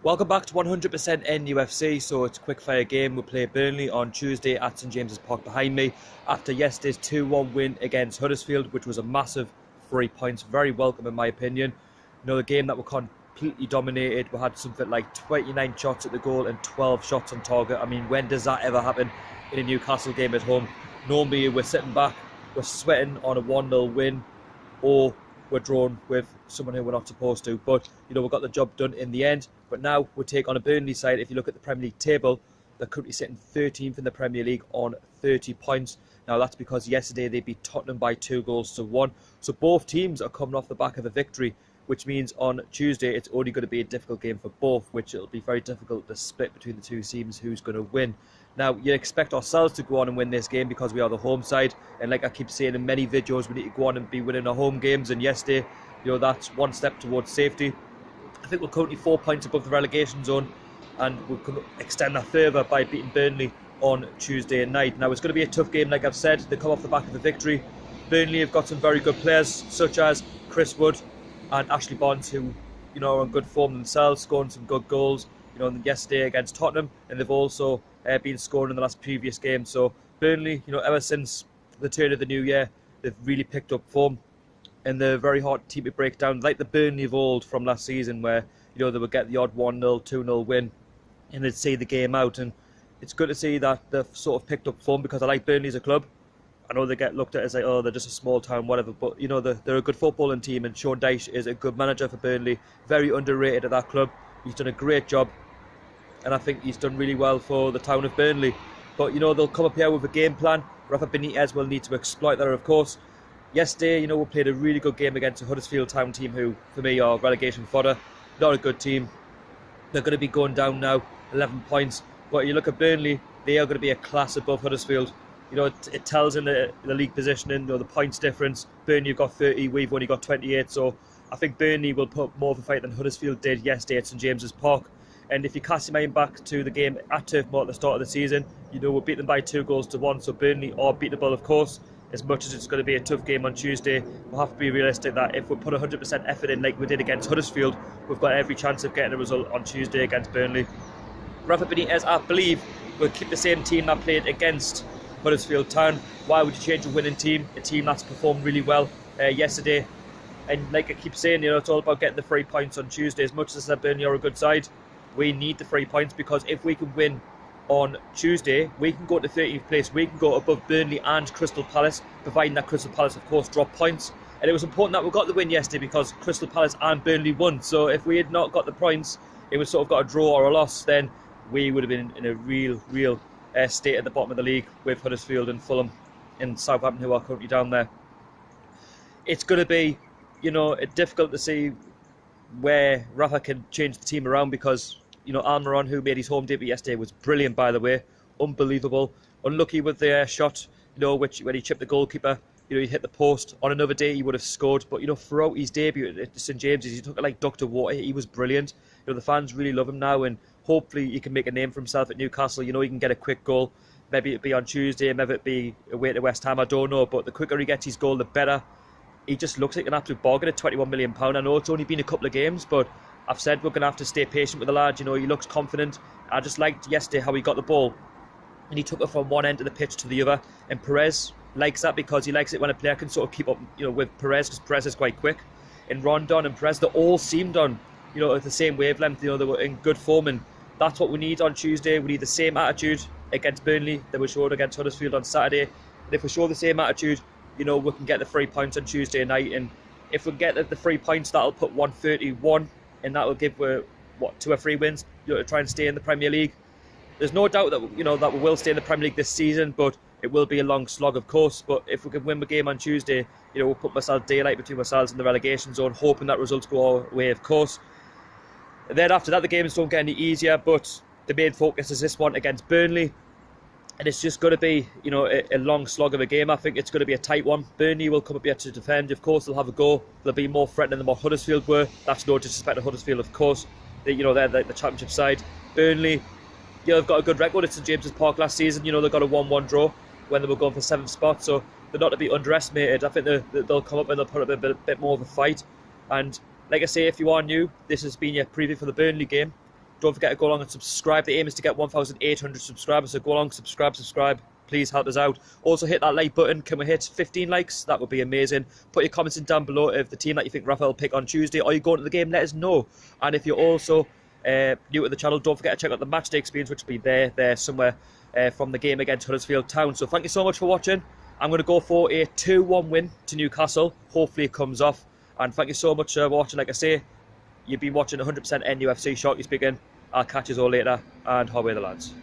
Welcome back to 100% NUFC. So it's a quick fire game. We'll play Burnley on Tuesday at St James's Park behind me after yesterday's 2-1 win against Huddersfield, which was a massive 3 points. Very welcome in my opinion. You know, the game that we completely dominated. We had something like 29 shots at the goal and 12 shots on target. I mean, when does that ever happen in a Newcastle game at home? Normally we're sitting back, we're sweating on a 1-0 win, or we're drawn with someone who we're not supposed to. But, you know, we got the job done in the end. But now we take on a Burnley side. If you look at the Premier League table, they're currently sitting 13th in the Premier League on 30 points. Now, that's because yesterday they beat Tottenham by 2-1. So both teams are coming off the back of a victory, which means on Tuesday it's only going to be a difficult game for both, which it'll be very difficult to split between the two teams who's going to win. Now, you expect ourselves to go on and win this game because we are the home side, and like I keep saying in many videos, we need to go on and be winning our home games, and yesterday, you know, that's one step towards safety. I think we're currently 4 points above the relegation zone, and we can extend that further by beating Burnley on Tuesday night. Now, it's going to be a tough game, like I've said. They come off the back of the victory. Burnley have got some very good players, such as Chris Wood and Ashley Barnes, who, you know, are on good form themselves, scoring some good goals, you know, yesterday against Tottenham, and they've also been scoring in the last previous game. So Burnley, you know, ever since the turn of the new year, they've really picked up form, and they're a very hard team to break down, like the Burnley of old from last season, where, you know, they would get the odd 1-0, 2-0 win, and they'd see the game out. And it's good to see that they've sort of picked up form, because I like Burnley as a club. I know they get looked at as like, oh, they're just a small town, whatever, but, you know, they're a good footballing team, and Sean Dyche is a good manager for Burnley, very underrated at that club. He's done a great job, and I think he's done really well for the town of Burnley. But, you know, they'll come up here with a game plan. Rafa Benitez will need to exploit that, of course. Yesterday, you know, we played a really good game against a Huddersfield Town team who, for me, are relegation fodder. Not a good team. They're going to be going down now, 11 points. But you look at Burnley, they are going to be a class above Huddersfield. You know, it tells in the league positioning, you know, the points difference. Burnley have got 30, we've only got 28. So I think Burnley will put more of a fight than Huddersfield did yesterday at St James's Park. And if you cast your mind back to the game at Turf Moor at the start of the season, you know, we're beaten them by 2-1. So Burnley are beatable, of course. As much as it's going to be a tough game on Tuesday, we'll have to be realistic that if we put 100% effort in like we did against Huddersfield, we've got every chance of getting a result on Tuesday against Burnley. Rafa Benitez, I believe, will keep the same team that played against Huddersfield Town. Why would you change a winning team? A team that's performed really well yesterday. And like I keep saying, you know, it's all about getting the 3 points on Tuesday. As much as I said Burnley are a good side, we need the 3 points, because if we can win on Tuesday, we can go to 13th place. We can go above Burnley and Crystal Palace, providing that Crystal Palace, of course, drop points. And it was important that we got the win yesterday, because Crystal Palace and Burnley won. So if we had not got the points, it was sort of got a draw or a loss, then we would have been in a real state at the bottom of the league with Huddersfield and Fulham and Southampton, who are currently down there. It's going to be, you know, difficult to see where Rafa can change the team around, because, you know, Almiron, who made his home debut yesterday, was brilliant, by the way. Unbelievable. Unlucky with the shot, you know, when he chipped the goalkeeper, you know, he hit the post. On another day, he would have scored. But, you know, throughout his debut at St James's, he took it like duck to water. He was brilliant. You know, the fans really love him now, and hopefully he can make a name for himself at Newcastle. You know, he can get a quick goal. Maybe it'd be on Tuesday, maybe it'd be away to West Ham, I don't know. But the quicker he gets his goal, the better. He just looks like an absolute bargain at £21 million. I know it's only been a couple of games, but I've said we're going to have to stay patient with the lad. You know, he looks confident. I just liked yesterday how he got the ball, and he took it from one end of the pitch to the other. And Perez likes that, because he likes it when a player can sort of keep up, you know, with Perez, because Perez is quite quick. And Rondon and Perez, they all seemed on, you know, at the same wavelength. You know, they were in good form, and that's what we need on Tuesday. We need the same attitude against Burnley that we showed against Huddersfield on Saturday. And if we show the same attitude, you know, we can get the 3 points on Tuesday night. And if we get the 3 points, that'll put 131, and that will give, 2 or 3 wins, you know, to try and stay in the Premier League. There's no doubt that, you know, that we will stay in the Premier League this season, but it will be a long slog, of course. But if we can win the game on Tuesday, you know, we'll put ourselves daylight between ourselves and the relegation zone, hoping that results go our way, of course. And then after that, the games don't get any easier, but the main focus is this one against Burnley. And it's just going to be, you know, a long slog of a game. I think it's going to be a tight one. Burnley will come up here to defend. Of course, they'll have a go. They'll be more threatening than what Huddersfield were. That's no disrespect to Huddersfield, of course. You know, they're the Championship side. Burnley, you know, they've got a good record at St James's Park last season. You know, they got a 1-1 draw when they were going for 7th spot. So they're not to be underestimated. I think they'll come up and they'll put up a bit more of a fight. And like I say, if you are new, this has been your preview for the Burnley game. Don't forget to go along and subscribe. The aim is to get 1,800 subscribers, so go along, subscribe. Please help us out. Also hit that like button. Can we hit 15 likes? That would be amazing. Put your comments in down below of the team that you think Rafael will pick on Tuesday, or you go into the game, let us know. And if you're also new to the channel, don't forget to check out the matchday experience, which will be there somewhere from the game against Huddersfield Town. So thank you so much for watching. I'm going to go for a 2-1 win to Newcastle. Hopefully it comes off. And thank you so much for watching. Like I say, you've been watching 100% NUFC. Shortly speaking. I'll catch you all later, and away the lads.